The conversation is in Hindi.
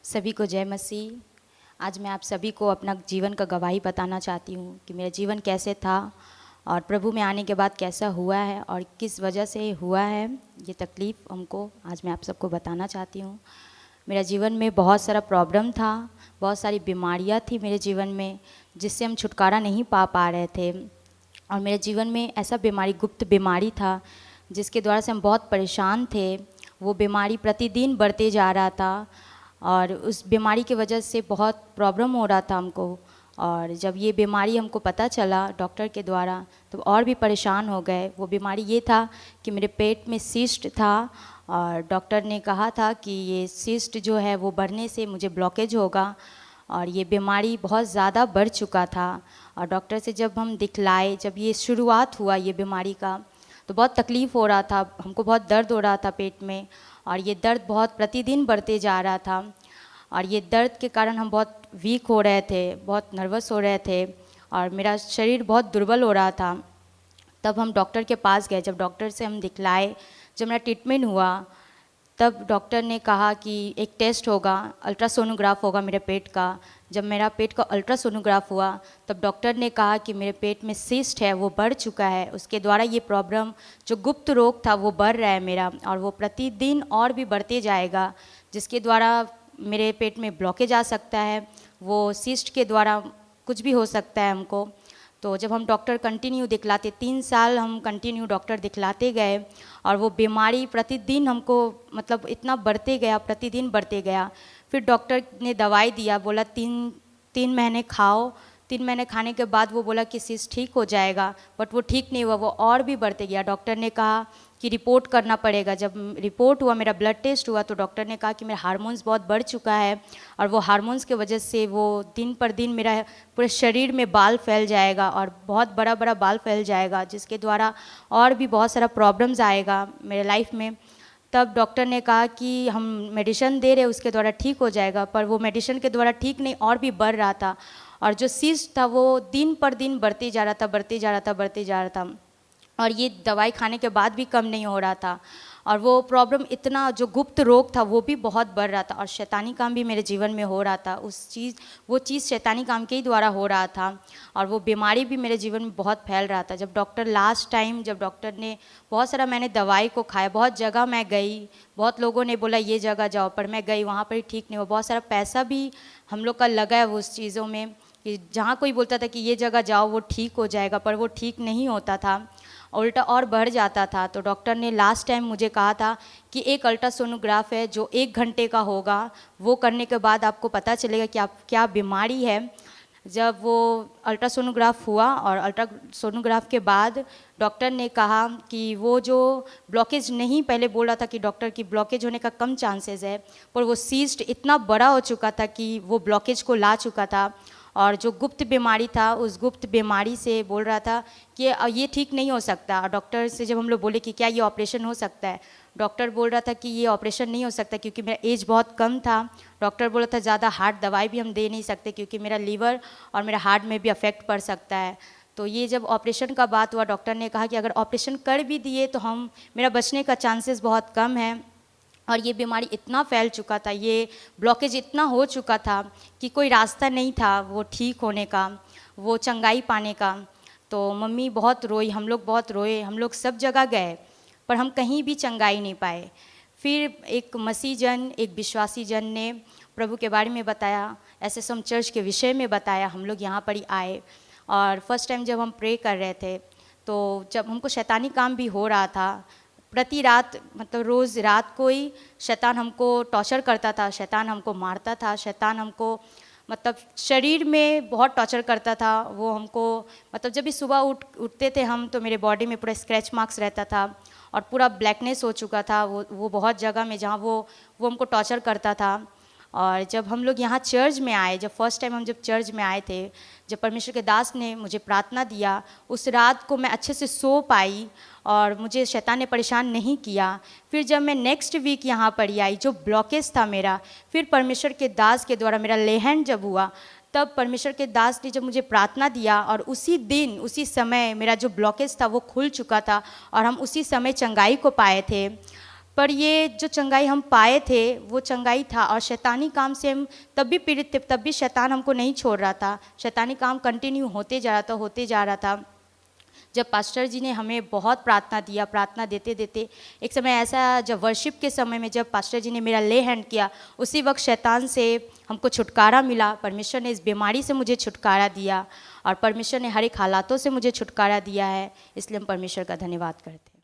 सभी को जय मसीह। आज मैं आप सभी को अपना जीवन का गवाही बताना चाहती हूँ कि मेरा जीवन कैसे था और प्रभु में आने के बाद कैसा हुआ है और किस वजह से हुआ है ये तकलीफ़ हमको आज मैं आप सबको बताना चाहती हूँ। मेरा जीवन में बहुत सारा प्रॉब्लम था, बहुत सारी बीमारियाँ थी मेरे जीवन में जिससे हम छुटकारा नहीं पा रहे थे। और मेरे जीवन में ऐसा बीमारी, गुप्त बीमारी था जिसके द्वारा से हम बहुत परेशान थे। वो बीमारी प्रतिदिन बढ़ते जा रहा था और उस बीमारी की वजह से बहुत प्रॉब्लम हो रहा था हमको। और जब ये बीमारी हमको पता चला डॉक्टर के द्वारा तो और भी परेशान हो गए। वो बीमारी ये था कि मेरे पेट में सिस्ट था और डॉक्टर ने कहा था कि ये सिस्ट जो है वो बढ़ने से मुझे ब्लॉकेज होगा और ये बीमारी बहुत ज़्यादा बढ़ चुका था। और डॉक्टर से जब हम दिखलाए, जब ये शुरुआत हुआ ये बीमारी का, तो बहुत तकलीफ़ हो रहा था, हमको बहुत दर्द हो रहा था पेट में और ये दर्द बहुत प्रतिदिन बढ़ते जा रहा था। और ये दर्द के कारण हम बहुत वीक हो रहे थे, बहुत नर्वस हो रहे थे और मेरा शरीर बहुत दुर्बल हो रहा था। तब हम डॉक्टर के पास गए, जब डॉक्टर से हम दिखलाए, जब मेरा ट्रीटमेंट हुआ तब डॉक्टर ने कहा कि एक टेस्ट होगा, अल्ट्रासोनोग्राफ होगा मेरे पेट का। जब मेरा पेट का अल्ट्रासोनोग्राफ हुआ तब डॉक्टर ने कहा कि मेरे पेट में सिस्ट है, वो बढ़ चुका है। उसके द्वारा ये प्रॉब्लम, जो गुप्त रोग था वो बढ़ रहा है मेरा और वो प्रतिदिन और भी बढ़ते जाएगा, जिसके द्वारा मेरे पेट में ब्लॉकेज आ सकता है। वो सिस्ट के द्वारा कुछ भी हो सकता है हमको। तो जब हम डॉक्टर कंटिन्यू दिखलाते, 3 साल हम कंटिन्यू डॉक्टर दिखलाते गए और वो बीमारी प्रतिदिन हमको मतलब इतना बढ़ते गया, प्रतिदिन बढ़ते गया। फिर डॉक्टर ने दवाई दिया, बोला 3 महीने खाओ। 3 महीने खाने के बाद वो बोला कि सिस्ट ठीक हो जाएगा, बट वो ठीक नहीं हुआ, वो और भी बढ़ते गया। डॉक्टर ने कहा कि रिपोर्ट करना पड़ेगा। जब रिपोर्ट हुआ, मेरा ब्लड टेस्ट हुआ, तो डॉक्टर ने कहा कि मेरा हार्मोन्स बहुत बढ़ चुका है और वो हार्मोन्स के वजह से वो दिन पर दिन मेरा पूरे शरीर में बाल फैल जाएगा और बहुत बड़ा बड़ा बाल फैल जाएगा, जिसके द्वारा और भी बहुत सारा प्रॉब्लम्स आएगा मेरे लाइफ में। तब डॉक्टर ने कहा कि हम मेडिसिन दे रहे हैं उसके द्वारा ठीक हो जाएगा, पर वो मेडिसिन के द्वारा ठीक नहीं, और भी बढ़ रहा था। और जो सिस्ट था वो दिन पर दिन बढ़ते जा रहा था, बढ़ते जा रहा था, बढ़ते जा रहा था और ये दवाई खाने के बाद भी कम नहीं हो रहा था। और वो प्रॉब्लम इतना, जो गुप्त रोग था वो भी बहुत बढ़ रहा था और शैतानी काम भी मेरे जीवन में हो रहा था। वो चीज़ शैतानी काम के ही द्वारा हो रहा था और वो बीमारी भी मेरे जीवन में बहुत फैल रहा था। जब डॉक्टर लास्ट टाइम, जब डॉक्टर ने बहुत सारा, मैंने दवाई को खाया, बहुत जगह मैं गई, बहुत लोगों ने बोला ये जगह जाओ, पर मैं गई, वहाँ पर ही ठीक नहीं हुआ। बहुत सारा पैसा भी हम लोग का लगा है उस चीज़ों में कि जहाँ कोई बोलता था कि ये जगह जाओ वो ठीक हो जाएगा, पर वो ठीक नहीं होता था, उल्टा और बढ़ जाता था। तो डॉक्टर ने लास्ट टाइम मुझे कहा था कि एक अल्ट्रासोनोग्राफ है जो 1 घंटे का होगा, वो करने के बाद आपको पता चलेगा कि आप क्या बीमारी है। जब वो अल्ट्रासोनोग्राफ हुआ और अल्ट्रासोनोग्राफ के बाद डॉक्टर ने कहा कि वो जो ब्लॉकेज, नहीं पहले बोल रहा था कि डॉक्टर की ब्लॉकेज होने का कम चांसेस है, पर वो सिस्ट इतना बड़ा हो चुका था कि वो ब्लॉकेज को ला चुका था। और जो गुप्त बीमारी था, उस गुप्त बीमारी से बोल रहा था कि ये ठीक नहीं हो सकता। डॉक्टर से जब हम लोग बोले कि क्या ये ऑपरेशन हो सकता है, डॉक्टर बोल रहा था कि ये ऑपरेशन नहीं हो सकता क्योंकि मेरा एज बहुत कम था। डॉक्टर बोला था ज़्यादा हार्ड दवाई भी हम दे नहीं सकते क्योंकि मेरा लीवर और मेरा हार्ट में भी अफेक्ट पड़ सकता है। तो ये जब ऑपरेशन का बात हुआ, डॉक्टर ने कहा कि अगर ऑपरेशन कर भी दिए तो मेरा बचने का चांसेस बहुत कम है। और ये बीमारी इतना फैल चुका था, ये ब्लॉकेज इतना हो चुका था कि कोई रास्ता नहीं था वो ठीक होने का, वो चंगाई पाने का। तो मम्मी बहुत रोई, हम लोग बहुत रोए, हम लोग सब जगह गए पर हम कहीं भी चंगाई नहीं पाए। फिर एक मसीह जन, एक विश्वासी जन ने प्रभु के बारे में बताया, एसएसएम चर्च के विषय में बताया। हम लोग यहाँ पर ही आए और फर्स्ट टाइम जब हम प्रे कर रहे थे तो जब हमको शैतानी काम भी हो रहा था, प्रति रात, मतलब रोज़ रात को ही शैतान हमको टॉर्चर करता था, शैतान हमको मारता था, शैतान हमको मतलब शरीर में बहुत टॉर्चर करता था। वो हमको मतलब जब भी सुबह उठते थे हम तो मेरे बॉडी में पूरा स्क्रैच मार्क्स रहता था और पूरा ब्लैकनेस हो चुका था। वो बहुत जगह में जहाँ वो हमको टॉर्चर करता था। और जब हम लोग यहाँ चर्च में आए, जब फर्स्ट टाइम हम जब चर्च में आए थे, जब परमेश्वर के दास ने मुझे प्रार्थना दिया, उस रात को मैं अच्छे से सो पाई और मुझे शैतान ने परेशान नहीं किया। फिर जब मैं नेक्स्ट वीक यहाँ पर आई, जो ब्लॉकेज था मेरा, फिर परमेश्वर के दास के द्वारा मेरा लेहन जब हुआ, तब परमेश्वर के दास ने जब मुझे प्रार्थना दिया और उसी दिन, उसी समय मेरा जो ब्लॉकेज था वो खुल चुका था और हम उसी समय चंगाई को पाए थे। पर ये जो चंगाई हम पाए थे वो चंगाई था, और शैतानी काम से हम तब भी पीड़ित थे, तब भी शैतान हमको नहीं छोड़ रहा था। शैतानी काम कंटिन्यू होते जा रहा था। जब पास्टर जी ने हमें बहुत प्रार्थना दिया, प्रार्थना देते देते एक समय ऐसा, जब वर्शिप के समय में जब पास्टर जी ने मेरा ले हैंड किया, उसी वक्त शैतान से हमको छुटकारा मिला। परमेश्वर ने इस बीमारी से मुझे छुटकारा दिया, और परमेश्वर ने हर एक हालातों से मुझे छुटकारा दिया है, इसलिए हम परमेश्वर का धन्यवाद करते हैं।